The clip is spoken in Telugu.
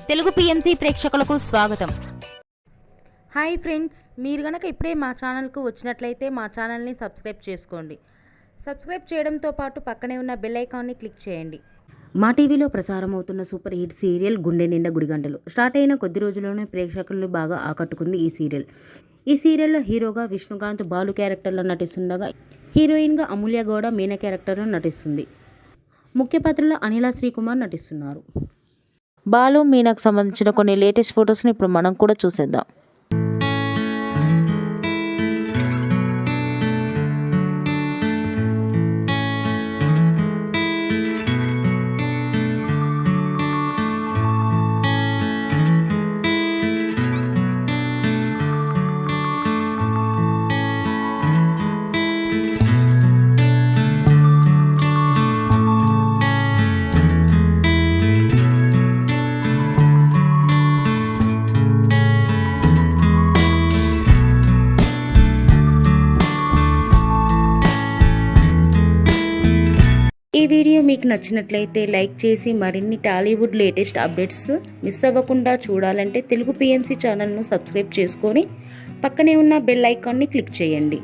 తెలుగు పిఎంసి ప్రేక్షకులకు స్వాగతం. హాయ్ ఫ్రెండ్స్, మీరు గనక ఇప్పుడే మా ఛానల్కు వచ్చినట్లయితే మా ఛానల్ని సబ్స్క్రైబ్ చేసుకోండి. సబ్స్క్రైబ్ చేయడంతో పాటు పక్కనే ఉన్న బెల్ ఐకాన్ని క్లిక్ చేయండి. మా టీవీలో ప్రసారం అవుతున్న సూపర్ హిట్ సీరియల్ గుండె నిండా గుడిగంటలు స్టార్ట్ అయిన కొద్ది రోజుల్లోనే ప్రేక్షకులను బాగా ఆకట్టుకుంది ఈ సీరియల్. ఈ సీరియల్లో హీరోగా విష్ణుకాంత్ బాలు క్యారెక్టర్లో నటిస్తుండగా హీరోయిన్గా అమూల్య గౌడ మీన క్యారెక్టర్లో నటిస్తుంది. ముఖ్య పాత్రలో అనిలా శ్రీకుమార్ నటిస్తున్నారు. బాలు మీనాకు సంబంధించిన కొన్ని లేటెస్ట్ ఫొటోస్ని ఇప్పుడు మనం కూడా చూసేద్దాం. ఈ వీడియో మీకు నచ్చినట్లయితే లైక్ చేసి మరిన్ని టాలీవుడ్ లేటెస్ట్ అప్డేట్స్ మిస్ అవ్వకుండా చూడాలంటే తెలుగు పిఎంసి ఛానల్ను సబ్స్క్రైబ్ చేసుకొని పక్కనే ఉన్న బెల్ ఐకాన్ని క్లిక్ చేయండి.